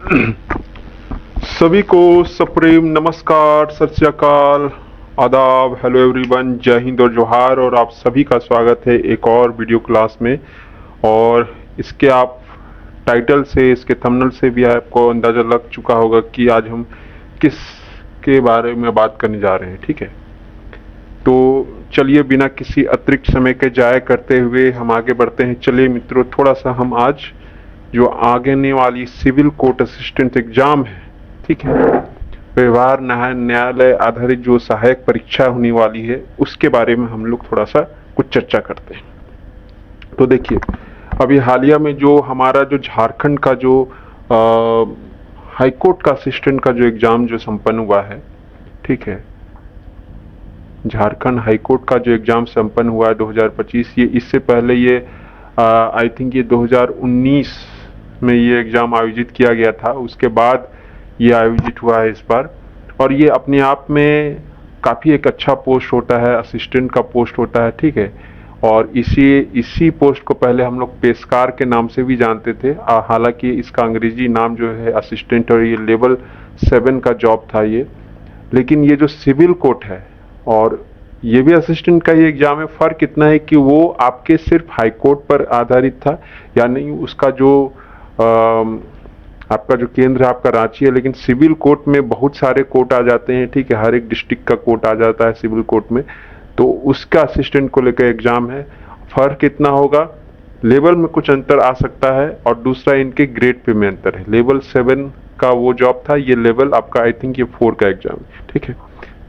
सभी को सप्रेम नमस्कार, सत श्री अकाल, आदाब, हेलो एवरीवन, जय हिंद और जोहार। और आप सभी का स्वागत है एक और वीडियो क्लास में। और इसके आप टाइटल से, इसके थंबनेल से भी आपको अंदाज़ा लग चुका होगा कि आज हम किस के बारे में बात करने जा रहे हैं। ठीक है, तो चलिए बिना किसी अतिरिक्त समय के जाया करते हुए हम आगे बढ़ते हैं। चलिए मित्रों, थोड़ा सा हम आज जो आगे वाली सिविल कोर्ट असिस्टेंट एग्जाम है, ठीक है, व्यवहार न्यायालय आधारित जो सहायक परीक्षा होने वाली है, उसके बारे में हम लोग थोड़ा सा कुछ चर्चा करते हैं। तो देखिए, अभी हालिया में जो हमारा जो झारखंड का जो हाईकोर्ट का असिस्टेंट का जो एग्जाम जो संपन्न हुआ है, ठीक है, झारखंड हाईकोर्ट का जो एग्जाम संपन्न हुआ है 2025, ये इससे पहले ये आई थिंक ये 2019 में ये एग्जाम आयोजित किया गया था। उसके बाद ये आयोजित हुआ है इस बार। और ये अपने आप में काफ़ी एक अच्छा पोस्ट होता है, असिस्टेंट का पोस्ट होता है, ठीक है। और इसी पोस्ट को पहले हम लोग पेशकार के नाम से भी जानते थे, हालांकि इसका अंग्रेजी नाम जो है असिस्टेंट, और ये लेवल 7 का जॉब था ये। लेकिन ये जो सिविल कोर्ट है और ये भी असिस्टेंट का ही एग्जाम है, फर्क इतना है कि वो आपके सिर्फ हाई कोर्ट पर आधारित था, यानी उसका जो आपका जो केंद्र है आपका रांची है, लेकिन सिविल कोर्ट में बहुत सारे कोर्ट आ जाते हैं, ठीक है, हर एक डिस्ट्रिक्ट का कोर्ट आ जाता है सिविल कोर्ट में। तो उसका असिस्टेंट को लेकर एग्जाम है। फर्क इतना होगा, लेवल में कुछ अंतर आ सकता है, और दूसरा इनके ग्रेड पे में अंतर है। लेवल 7 का वो जॉब था, ये लेवल आपका आई थिंक ये 4 का एग्जाम है, ठीक है।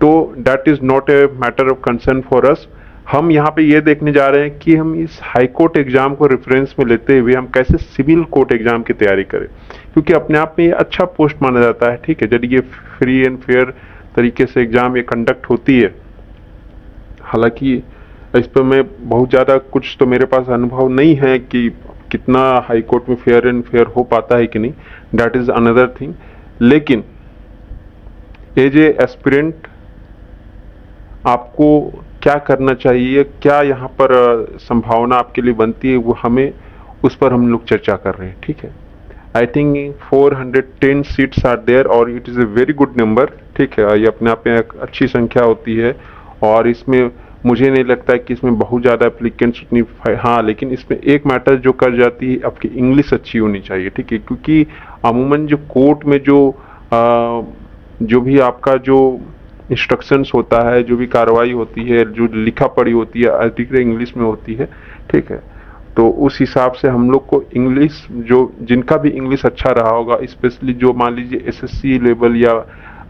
तो that is not a matter of concern for us. हम यहाँ पे ये देखने जा रहे हैं कि हम इस हाई कोर्ट एग्जाम को रेफरेंस में लेते हुए हम कैसे सिविल कोर्ट एग्जाम की तैयारी करें, क्योंकि अपने आप में ये अच्छा पोस्ट माना जाता है, ठीक है। यदि ये फ्री एंड फेयर तरीके से एग्जाम ये कंडक्ट होती है, हालांकि इस पर मैं बहुत ज़्यादा कुछ तो मेरे पास अनुभव नहीं है कि कितना हाई कोर्ट में फेयर एंड फेयर हो पाता है कि नहीं, दैट इज अनदर थिंग। लेकिन एज ए एस्पिरेंट आपको क्या करना चाहिए, क्या यहाँ पर संभावना आपके लिए बनती है, वो हमें उस पर हम लोग चर्चा कर रहे हैं, ठीक है। I think 410 seats are there और it is a very good number, ठीक है। ये अपने आप में एक अच्छी संख्या होती है, और इसमें मुझे नहीं लगता है कि इसमें बहुत ज़्यादा एप्लीकेंट्स उतनी, हाँ, लेकिन इसमें एक मैटर जो कर जाती है, आपकी इंग्लिश अच्छी होनी चाहिए, ठीक है। क्योंकि अमूमन जो कोर्ट में जो भी आपका जो इंस्ट्रक्शंस होता है, जो भी कार्रवाई होती है, जो लिखा पढ़ी होती है, अधिकतर इंग्लिश में होती है, ठीक है। तो उस हिसाब से हम लोग को इंग्लिश, जो जिनका भी इंग्लिश अच्छा रहा होगा, स्पेशली जो मान लीजिए एसएससी लेवल या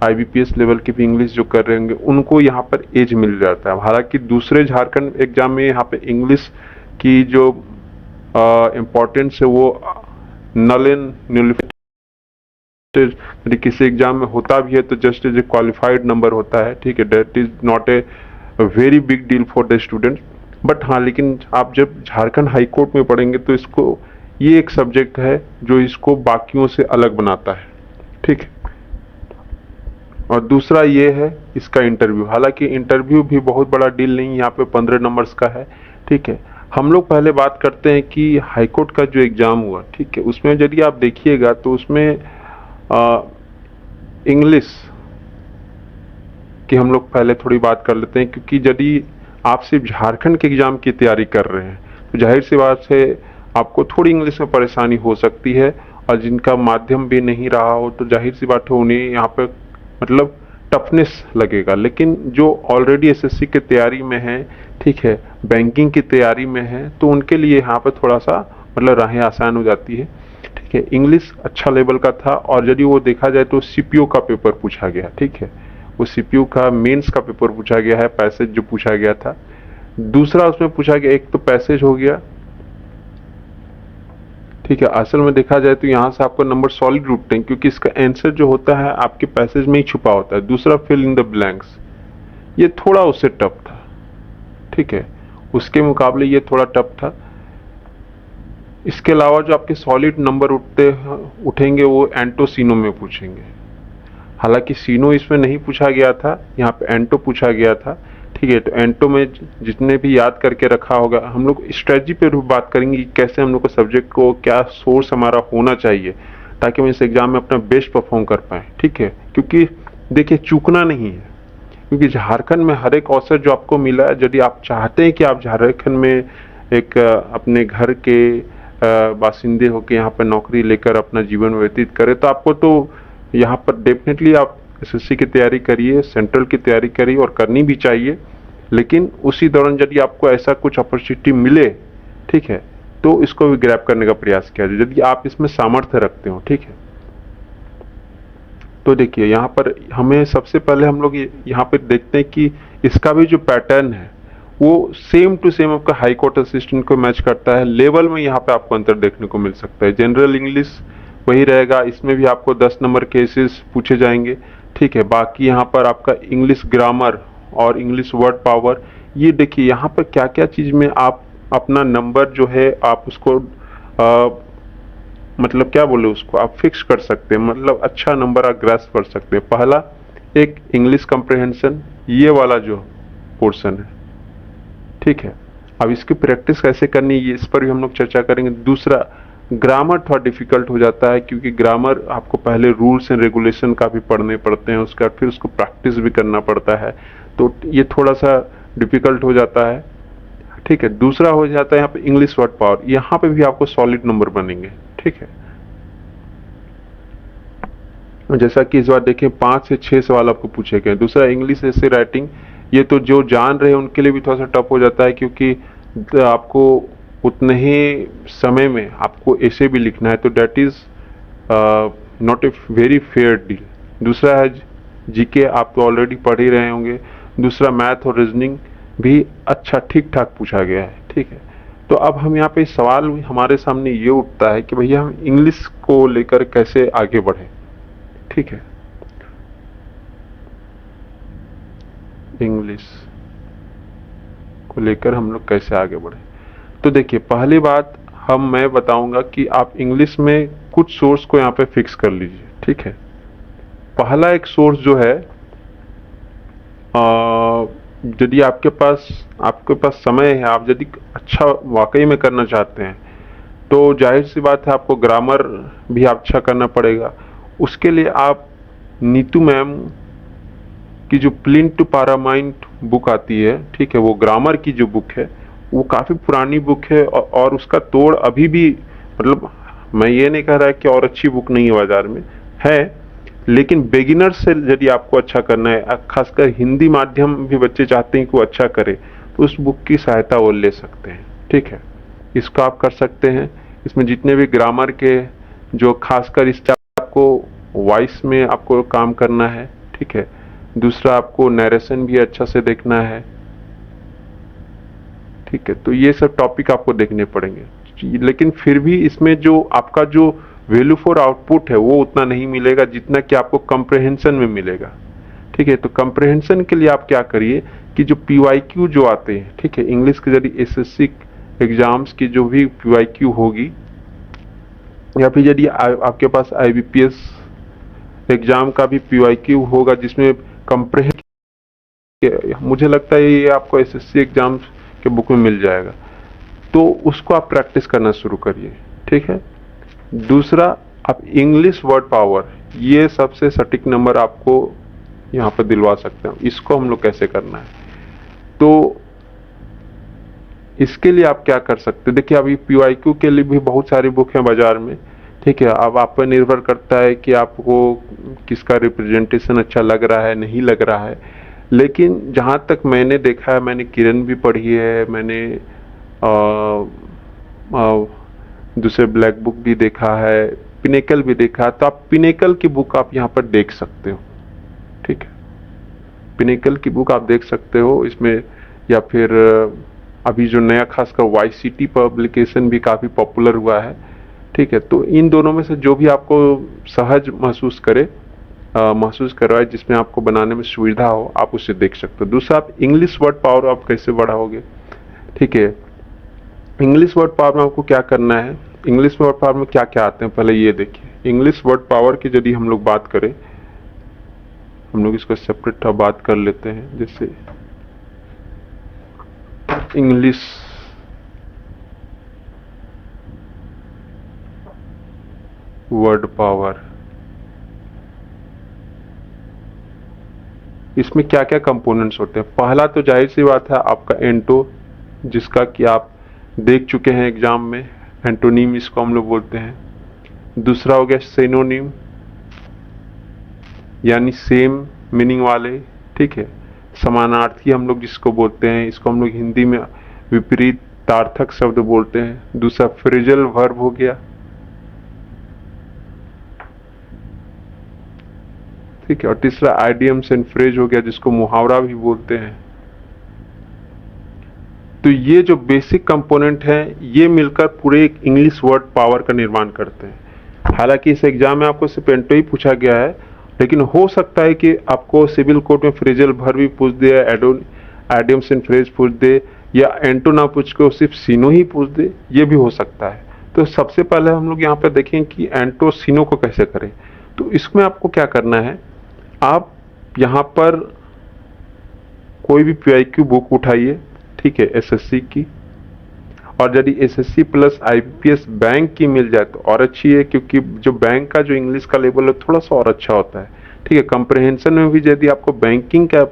आईबीपीएस लेवल की भी इंग्लिश जो कर रहे होंगे, उनको यहाँ पर एज मिल जाता है। हालांकि दूसरे झारखंड एग्जाम में यहाँ पे इंग्लिश की जो इम्पोर्टेंस है वो नल एंड न्यूलिफाइड किसी एग्जाम में होता भी है तो just as a qualified number होता है, ठीक है। That is not a very big deal for the student. But हाँ, लेकिन आप जब झारखंड हाई कोर्ट में पढ़ेंगे तो इसको, ये एक सब्जेक्ट है जो इसको बाकियों से अलग बनाता है, ठीक है। और दूसरा ये है इसका इंटरव्यू। हालांकि इंटरव्यू भी बहुत बड़ा डील नहीं, यहाँ पे 15 नंबर्स का है, ठीक है। हम लोग पहले बात करते हैं कि हाईकोर्ट का जो एग्जाम हुआ, ठीक है, उसमें यदि आप देखिएगा तो उसमें इंग्लिश की हम लोग पहले थोड़ी बात कर लेते हैं, क्योंकि यदि आप सिर्फ झारखंड के एग्जाम की तैयारी कर रहे हैं तो जाहिर सी बात है आपको थोड़ी इंग्लिश में परेशानी हो सकती है, और जिनका माध्यम भी नहीं रहा हो तो जाहिर सी बात है उन्हें यहाँ पे मतलब टफनेस लगेगा। लेकिन जो ऑलरेडी एसएससी की तैयारी में है, ठीक है, बैंकिंग की तैयारी में है, तो उनके लिए यहाँ पे थोड़ा सा मतलब राहें आसान हो जाती है, ठीक है। इंग्लिश अच्छा लेवल का था, और यदि वो देखा जाए तो सीपीओ का पेपर पूछा गया, ठीक है। वो सीपीओ का मेंस का पेपर पूछा गया है, पैसेज जो पूछा गया था। दूसरा उसमें पूछा गया, एक तो पैसेज हो गया, ठीक है। असल में देखा जाए तो यहाँ से आपको नंबर सॉलिड उठते हैं, क्योंकि इसका आंसर जो होता है आपके पैसेज में ही छुपा होता है। दूसरा फिल इन द ब्लैंक्स, ये थोड़ा उससे टफ था, ठीक है, उसके मुकाबले ये थोड़ा टफ था। इसके अलावा जो आपके सॉलिड नंबर उठेंगे वो एंटो सीनो में पूछेंगे। हालांकि सीनो इसमें नहीं पूछा गया था, यहाँ पे एंटो पूछा गया था, ठीक है। तो एंटो में जितने भी याद करके रखा होगा, हम लोग स्ट्रेटजी पे बात करेंगे कि कैसे हम लोग को सब्जेक्ट को क्या सोर्स हमारा होना चाहिए ताकि हम इस एग्जाम में अपना बेस्ट परफॉर्म कर पाए, ठीक है। क्योंकि देखिए चूकना नहीं है, क्योंकि झारखंड में हर एक अवसर जो आपको मिला है, यदि आप चाहते हैं कि आप झारखंड में एक अपने घर के बासिंदे होकर यहाँ पर नौकरी लेकर अपना जीवन व्यतीत करें, तो आपको तो यहाँ पर डेफिनेटली आप एसएससी की तैयारी करिए, सेंट्रल की तैयारी करिए, और करनी भी चाहिए। लेकिन उसी दौरान यदि आपको ऐसा कुछ अपॉर्चुनिटी मिले, ठीक है, तो इसको भी ग्रैब करने का प्रयास किया जाए यदि आप इसमें सामर्थ्य रखते हो, ठीक है। तो देखिए यहाँ पर हमें सबसे पहले हम लोग यहाँ पे देखते हैं कि इसका भी जो पैटर्न है वो सेम टू सेम आपका हाई कोर्ट असिस्टेंट को मैच करता है। लेवल में यहाँ पे आपको अंतर देखने को मिल सकता है। जनरल इंग्लिश वही रहेगा, इसमें भी आपको 10 नंबर केसेस पूछे जाएंगे, ठीक है। बाकी यहाँ पर आपका इंग्लिश ग्रामर और इंग्लिश वर्ड पावर, ये देखिए यहाँ पर क्या क्या चीज में आप अपना नंबर जो है आप उसको मतलब क्या बोले उसको आप फिक्स कर सकते हैं, मतलब अच्छा नंबर आप ग्रास्प कर सकते हैं। पहला एक इंग्लिश कंप्रहेंशन, ये वाला जो पोर्शन है, ठीक है। अब इसकी प्रैक्टिस कैसे करनी है इस पर भी हम लोग चर्चा करेंगे। दूसरा, ग्रामर थोड़ा डिफिकल्ट हो जाता है, क्योंकि ग्रामर आपको पहले रूल्स एंड रेगुलेशन काफी पढ़ने पड़ते हैं, उसके बाद फिर उसको प्रैक्टिस भी करना पड़ता है, तो ये थोड़ा सा डिफिकल्ट हो जाता है, ठीक है। दूसरा हो जाता है यहाँ पे इंग्लिश वर्ड पावर, यहाँ पे भी आपको सॉलिड नंबर बनेंगे, ठीक है। जैसा कि इस बार देखिए 5 से 6 सवाल आपको पूछे गए। दूसरा इंग्लिश ऐसे राइटिंग, ये तो जो जान रहे हैं उनके लिए भी थोड़ा सा टफ हो जाता है, क्योंकि आपको उतने ही समय में आपको ऐसे भी लिखना है, तो that is not a very fair deal. दूसरा है जीके, आप तो ऑलरेडी पढ़ ही रहे होंगे। दूसरा मैथ और रीजनिंग भी अच्छा ठीक ठाक पूछा गया है, ठीक है। तो अब हम यहाँ पे सवाल हमारे सामने ये उठता है कि भैया हम इंग्लिश को लेकर कैसे आगे बढ़े, ठीक है। इंग्लिश को लेकर हम लोग कैसे आगे बढ़े, तो देखिए पहली बात मैं बताऊंगा कि आप इंग्लिश में कुछ सोर्स को यहाँ पे फिक्स कर लीजिए, ठीक है। पहला एक सोर्स जो है, यदि आपके पास समय है, आप यदि अच्छा वाकई में करना चाहते हैं, तो जाहिर सी बात है आपको ग्रामर भी अच्छा करना पड़ेगा। उसके लिए आप नीतू मैम की जो प्लिंट टू पारामाइंट बुक आती है, ठीक है, वो ग्रामर की जो बुक है, वो काफी पुरानी बुक है, और उसका तोड़ अभी भी, मतलब मैं ये नहीं कह रहा कि और अच्छी बुक नहीं है बाजार में, है, लेकिन बिगिनर से यदि आपको अच्छा करना है, खासकर हिंदी माध्यम भी बच्चे चाहते हैं कि वो अच्छा करे, तो उस बुक की सहायता वो ले सकते हैं, ठीक है। इसको आप कर सकते हैं। इसमें जितने भी ग्रामर के जो खासकर इस आपको वॉइस में आपको काम करना है, ठीक है। दूसरा आपको नरेशन भी अच्छा से देखना है, ठीक है। तो ये सब टॉपिक आपको देखने पड़ेंगे, लेकिन फिर भी इसमें जो आपका जो वैल्यू फॉर आउटपुट है वो उतना नहीं मिलेगा जितना कि आपको कंप्रहेंशन में मिलेगा, ठीक है। तो कंप्रहेंशन के लिए आप क्या करिए कि जो पीवाईक्यू जो आते हैं, ठीक है, इंग्लिश के यदि एसएससी एग्जाम्स की जो भी पीवाईक्यू होगी, या फिर यदि आपके पास आईबीपीएस एग्जाम का भी पीवाईक्यू होगा जिसमें कंप्रहेंशन, मुझे लगता है ये आपको एसएससी एग्जाम के बुक में मिल जाएगा, तो उसको आप प्रैक्टिस करना शुरू करिए, ठीक है। दूसरा, आप इंग्लिश वर्ड पावर, ये सबसे सटीक नंबर आपको यहाँ पर दिलवा सकते हैं। इसको हम लोग कैसे करना है, तो इसके लिए आप क्या कर सकते हैं। देखिए अभी पीवाईक्यू के लिए भी बहुत सारी बुक हैं बाजार में, ठीक है। अब आप पर निर्भर करता है कि आपको किसका रिप्रेजेंटेशन अच्छा लग रहा है, नहीं लग रहा है। लेकिन जहाँ तक मैंने देखा है, मैंने किरण भी पढ़ी है, मैंने दूसरे ब्लैक बुक भी देखा है, पिनेकल भी देखा है, तो आप पिनेकल की बुक आप यहाँ पर देख सकते हो, ठीक है। पिनेकल की बुक आप देख सकते हो इसमें, या फिर अभी जो नया खासकर वाईसीटी पब्लिकेशन भी काफी पॉपुलर हुआ है, ठीक है। तो इन दोनों में से जो भी आपको सहज महसूस करे, महसूस करवाए, जिसमें आपको बनाने में सुविधा हो, आप उसे देख सकते हो। दूसरा, आप इंग्लिश वर्ड पावर आप कैसे बढ़ाओगे, ठीक है। इंग्लिश वर्ड पावर में आपको क्या करना है, इंग्लिश वर्ड पावर में क्या क्या आते हैं पहले ये देखिए। इंग्लिश वर्ड पावर की यदि हम लोग बात करें, हम लोग इसको सेपरेट बात कर लेते हैं। जैसे इंग्लिश वर्ड पावर। इसमें क्या क्या कंपोनेंट्स होते हैं? पहला तो जाहिर सी बात है आपका एंटो, जिसका कि आप देख चुके हैं एग्जाम में, एंटोनीम इसको हम लोग बोलते हैं। दूसरा हो गया सिनोनिम, यानी सेम मीनिंग वाले, ठीक है, समानार्थी हम लोग जिसको बोलते हैं, इसको हम लोग हिंदी में विपरीतार्थक शब्द बोलते हैं। दूसरा फ्रेजल वर्ब हो गया, ठीक है, और तीसरा आइडियम्स एंड फ्रेज हो गया, जिसको मुहावरा भी बोलते हैं। तो ये जो बेसिक कंपोनेंट है, ये मिलकर पूरे एक इंग्लिश वर्ड पावर का निर्माण करते हैं। हालांकि इस एग्जाम में आपको सिर्फ एंटो ही पूछा गया है, लेकिन हो सकता है कि आपको सिविल कोर्ट में फ्रेजल वर्ब भी पूछ दे, आइडियम्स एंड फ्रेज पूछ दे, या एंटो ना पूछ के सिर्फ सीनो ही पूछ दे, ये भी हो सकता है। तो सबसे पहले हम लोग यहाँ पर देखें कि एंटो सीनो को कैसे करें। तो इसमें आपको क्या करना है, आप यहाँ पर कोई भी PIQ बुक उठाइए, ठीक है, SSC की, और यदि SSC प्लस IPS बैंक की मिल जाए तो और अच्छी है, क्योंकि जो बैंक का जो इंग्लिश का लेवल है थोड़ा सा और अच्छा होता है, ठीक है। कंप्रहेंशन में भी यदि आपको बैंकिंग का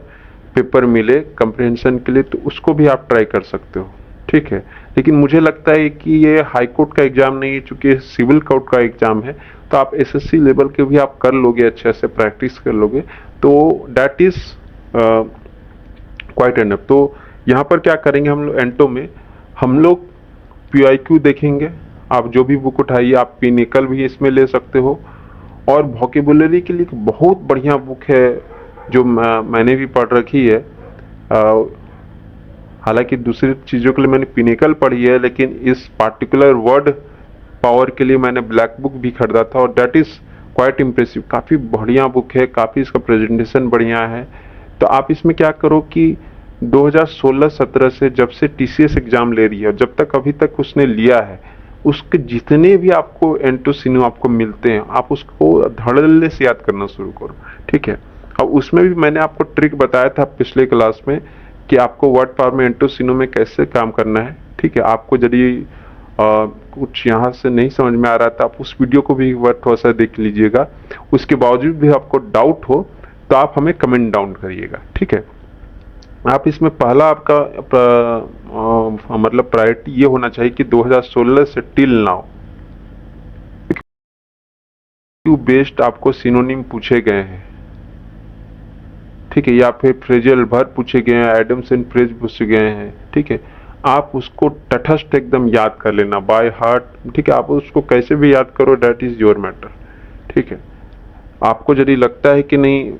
पेपर मिले कंप्रहेंशन के लिए तो उसको भी आप ट्राई कर सकते हो, ठीक है। लेकिन मुझे लगता है कि ये हाई कोर्ट का एग्जाम नहीं है, चूंकि सिविल कोर्ट का एग्जाम है, तो आप SSC लेवल के भी आप कर लोगे, अच्छे से प्रैक्टिस कर लोगे, तो दैट इज क्वाइट एनफ। तो यहाँ पर क्या करेंगे हम लोग, एंटो में हम लोग PIQ देखेंगे। आप जो भी बुक उठाइए, आप पिनिकल भी इसमें ले सकते हो, और वोकेबुलरी के लिए बहुत बढ़िया बुक है जो मैंने भी पढ़ रखी है। हालांकि दूसरी चीज़ों के लिए मैंने पिनिकल पढ़ी है, लेकिन इस पार्टिकुलर वर्ड पावर के लिए मैंने ब्लैक बुक भी खरीदा था, और दैट इज़ क्वाइट इम्प्रेसिव। काफ़ी बढ़िया बुक है, काफ़ी इसका प्रेजेंटेशन बढ़िया है। तो आप इसमें क्या करो कि 2016-17 से जब से TCS एग्जाम ले रही है, और जब तक अभी तक उसने लिया है, उसके जितने भी आपको एंटो सीनो आपको मिलते हैं, आप उसको धड़ल्ले से याद करना शुरू करो, ठीक है। और उसमें भी मैंने आपको ट्रिक बताया था पिछले क्लास में कि आपको वर्ड पावर में एंटो सीनो में कैसे काम करना है, ठीक है। आपको यदि कुछ यहाँ से नहीं समझ में आ रहा था, आप उस वीडियो को भी एक बार थोड़ा सा देख लीजिएगा। उसके बावजूद भी आपको डाउट हो तो आप हमें कमेंट डाउन करिएगा, ठीक है। आप इसमें पहला आपका मतलब प्रायोरिटी ये होना चाहिए कि 2016 से टिल नाउ बेस्ड आपको सिनोनिम पूछे गए हैं, ठीक है, या फिर फ्रेजल वर्ब पूछे गए हैं, आइडियम्स एंड फ्रेज पूछे गए हैं, ठीक है। आप उसको तटस्थ एकदम याद कर लेना बाय हार्ट, ठीक है। आप उसको कैसे भी याद करो, दैट इज योर मैटर, ठीक है। आपको यदि लगता है कि नहीं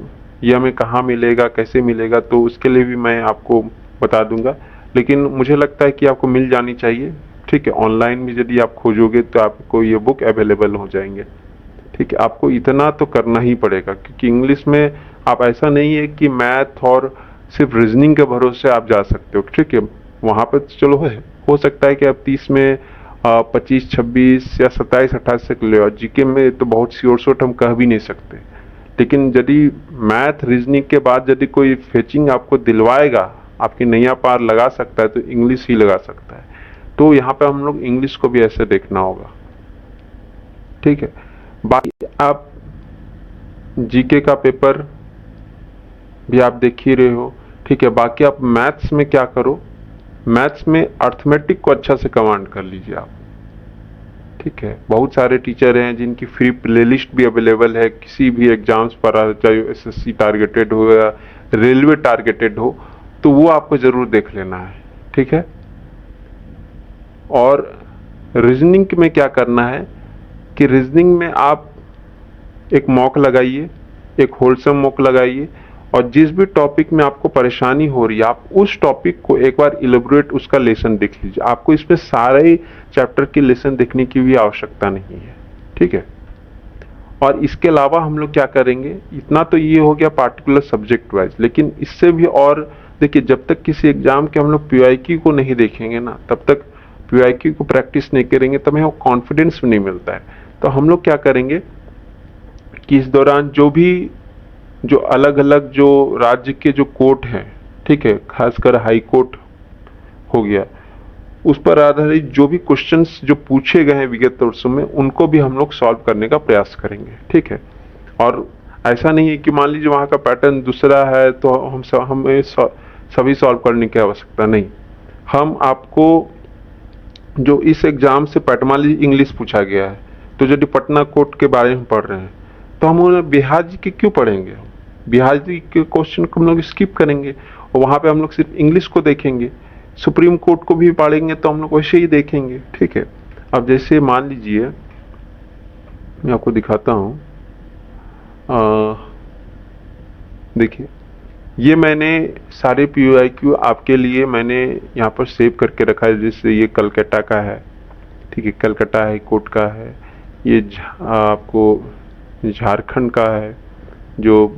ये हमें कहाँ मिलेगा, कैसे मिलेगा, तो उसके लिए भी मैं आपको बता दूंगा, लेकिन मुझे लगता है कि आपको मिल जानी चाहिए, ठीक है। ऑनलाइन भी यदि आप खोजोगे तो आपको ये बुक अवेलेबल हो जाएंगे, ठीक है। आपको इतना तो करना ही पड़ेगा, क्योंकि इंग्लिश में आप ऐसा नहीं है कि मैथ और सिर्फ रीजनिंग के भरोसे आप जा सकते हो, ठीक है। वहाँ पर चलो हो सकता है कि आप 30 में 25, 26 या 27, 28 तक ले, और GK में तो बहुत श्योर शॉट हम कह भी नहीं सकते। लेकिन यदि मैथ रीजनिंग के बाद यदि कोई फेचिंग आपको दिलवाएगा, आपकी नैया पार लगा सकता है, तो इंग्लिश ही लगा सकता है। तो यहाँ पे हम लोग इंग्लिश को भी ऐसे देखना होगा, ठीक है। बाकी आप GK का पेपर भी आप देख ही रहे हो, ठीक है। बाकी आप मैथ्स में क्या करो, मैथ्स में अर्थमेटिक को अच्छा से कमांड कर लीजिए आप, ठीक है। बहुत सारे टीचर हैं जिनकी फ्री प्लेलिस्ट भी अवेलेबल है, किसी भी एग्जाम्स पर, चाहे SSC टारगेटेड हो या रेलवे टारगेटेड हो, तो वो आपको जरूर देख लेना है, ठीक है। और रीजनिंग में क्या करना है कि रीजनिंग में आप एक मॉक लगाइए, एक होलसम मॉक लगाइए, और जिस भी टॉपिक में आपको परेशानी हो रही है, आप उस टॉपिक को एक बार इलेबोरेट उसका लेसन देख लीजिए। आपको इसमें सारे चैप्टर की लेसन देखने की भी आवश्यकता नहीं है, ठीक है। और इसके अलावा हम लोग क्या करेंगे, इतना तो ये हो गया पार्टिकुलर सब्जेक्ट वाइज, लेकिन इससे भी और देखिए, जब तक किसी एग्जाम के हम लोग PIQ को नहीं देखेंगे ना, तब तक PIQ को प्रैक्टिस नहीं करेंगे, तब हमें कॉन्फिडेंस भी नहीं मिलता है। तो हम लोग क्या करेंगे कि इस दौरान जो अलग अलग जो राज्य के जो कोर्ट हैं, ठीक है, खासकर हाई कोर्ट हो गया, उस पर आधारित जो भी क्वेश्चंस जो पूछे गए हैं विगत वर्षों में, उनको भी हम लोग सॉल्व करने का प्रयास करेंगे, ठीक है। और ऐसा नहीं है कि मान लीजिए वहाँ का पैटर्न दूसरा है तो हमें सभी सॉल्व करने की आवश्यकता नहीं। हम आपको जो इस एग्जाम से पैटर्न, मान लीजिए इंग्लिश पूछा गया है, तो यदि पटना कोर्ट के बारे में पढ़ रहे हैं तो हम उन्हें बिहार जी के क्यों पढ़ेंगे? बिहार जी के क्वेश्चन को हम लोग स्किप करेंगे और वहाँ पे हम लोग सिर्फ इंग्लिश को देखेंगे। सुप्रीम कोर्ट को भी पढ़ेंगे तो हम लोग वैसे ही देखेंगे, ठीक है। अब जैसे मान लीजिए मैं आपको दिखाता हूँ, देखिए ये मैंने सारे PYQ आपके लिए मैंने यहाँ पर सेव करके रखा है। जैसे ये कलकत्ता का है, ठीक है, कलकत्ता हाई कोर्ट का है। ये आपको झारखंड का है, जो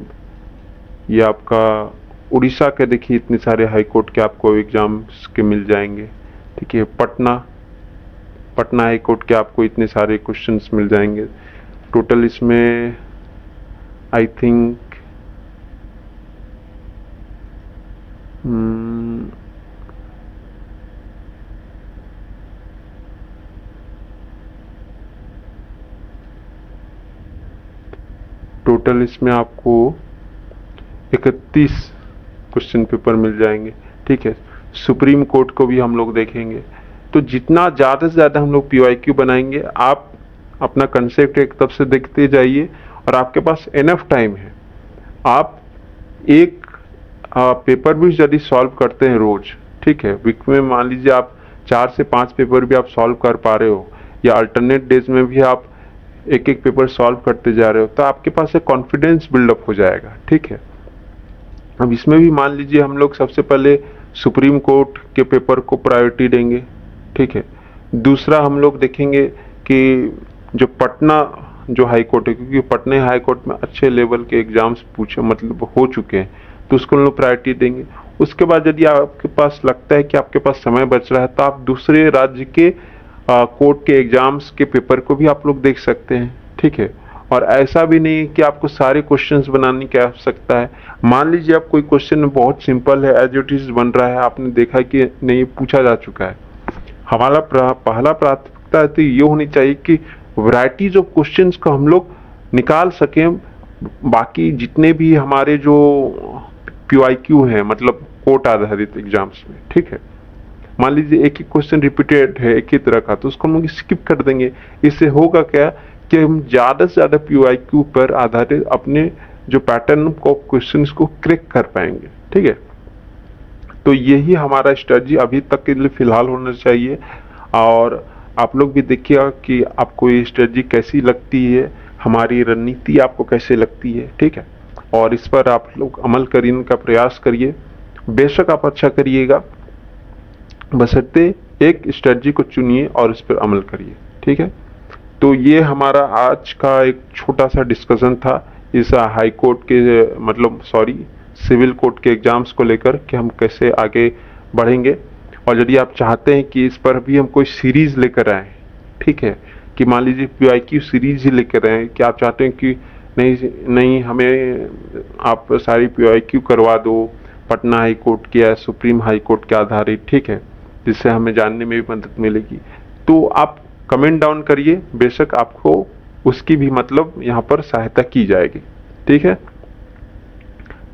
ये आपका उड़ीसा के, देखिए इतने सारे हाई कोर्ट के आपको एग्जाम्स के मिल जाएंगे, ठीक है। पटना हाई कोर्ट के आपको इतने सारे क्वेश्चंस मिल जाएंगे। टोटल इसमें आई थिंक टोटल इसमें आपको 31 क्वेश्चन पेपर मिल जाएंगे, ठीक है। सुप्रीम कोर्ट को भी हम लोग देखेंगे। तो जितना ज़्यादा से ज़्यादा हम लोग PYQ बनाएंगे, आप अपना कंसेप्ट एक तरफ से देखते जाइए और आपके पास इनफ टाइम है। आप एक पेपर भी यदि सॉल्व करते हैं रोज, ठीक है, वीक में मान लीजिए आप 4 से 5 पेपर भी आप सॉल्व कर पा रहे हो, या अल्टरनेट डेज में भी आप एक एक पेपर सॉल्व करते जा रहे हो, तो आपके पास एक कॉन्फिडेंस बिल्डअप हो जाएगा, ठीक है। अब इसमें भी मान लीजिए हम लोग सबसे पहले सुप्रीम कोर्ट के पेपर को प्रायोरिटी देंगे, ठीक है। दूसरा हम लोग देखेंगे कि जो पटना जो हाई कोर्ट है, क्योंकि पटना हाई कोर्ट में अच्छे लेवल के एग्जाम्स पूछे मतलब हो चुके हैं, तो उसको हम लोग प्रायोरिटी देंगे। उसके बाद यदि आपके पास लगता है कि आपके पास समय बच रहा है, तो आप दूसरे राज्य के कोर्ट के एग्जाम्स के पेपर को भी आप लोग देख सकते हैं, ठीक है। और ऐसा भी नहीं है कि आपको सारे क्वेश्चंस बनाने की आवश्यकता है। मान लीजिए आप कोई क्वेश्चन बहुत सिंपल है, एज इट इज बन रहा है, आपने देखा कि नहीं पूछा जा चुका है, हमारा पहला प्राथमिकता तो ये होनी चाहिए कि वैरायटीज ऑफ क्वेश्चंस को हम लोग निकाल सकें। बाकी जितने भी हमारे जो PYQ हैं, मतलब कोर्ट आधारित एग्जाम्स में, ठीक है, मान लीजिए एक ही क्वेश्चन रिपीटेड है एक ही तरह का, तो उसको हम लोग स्किप कर देंगे। इससे होगा क्या कि हम ज़्यादा से ज़्यादा PYQ पर आधारित अपने जो पैटर्न को क्वेश्चंस को क्रैक कर पाएंगे, ठीक है। तो यही हमारा स्ट्रेटजी अभी तक के लिए फिलहाल होना चाहिए। और आप लोग भी देखिएगा कि आपको ये स्ट्रेटजी कैसी लगती है, हमारी रणनीति आपको कैसे लगती है, ठीक है। और इस पर आप लोग अमल करने का प्रयास करिए। बेशक आप अच्छा करिएगा, बशर्ते एक स्ट्रेटजी को चुनिए और इस पर अमल करिए, ठीक है। तो ये हमारा आज का एक छोटा सा डिस्कशन था इस हाई कोर्ट के मतलब सिविल कोर्ट के एग्जाम्स को लेकर कि हम कैसे आगे बढ़ेंगे। और यदि आप चाहते हैं कि इस पर भी हम कोई सीरीज लेकर आए, ठीक है, कि मान लीजिए PYQ सीरीज ही लेकर आए, कि आप चाहते हैं कि नहीं हमें आप सारी PYQ करवा दो पटना हाई कोर्ट के या सुप्रीम हाई कोर्ट के आधारित, ठीक है, जिससे हमें जानने में भी मदद मिलेगी, तो आप कमेंट डाउन करिए। बेशक आपको उसकी भी मतलब यहाँ पर सहायता की जाएगी, ठीक है।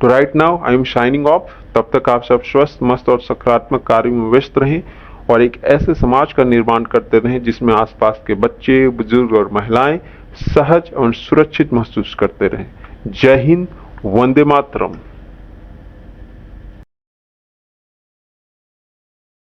तो right now I am shining of. तब तक आप सब स्वस्थ, मस्त और सकारात्मक कार्य में व्यस्त रहें और एक ऐसे समाज का निर्माण करते रहें जिसमें आसपास के बच्चे, बुजुर्ग और महिलाएं सहज और सुरक्षित महसूस करते रहें। जय हिंद, वंदे मातरम।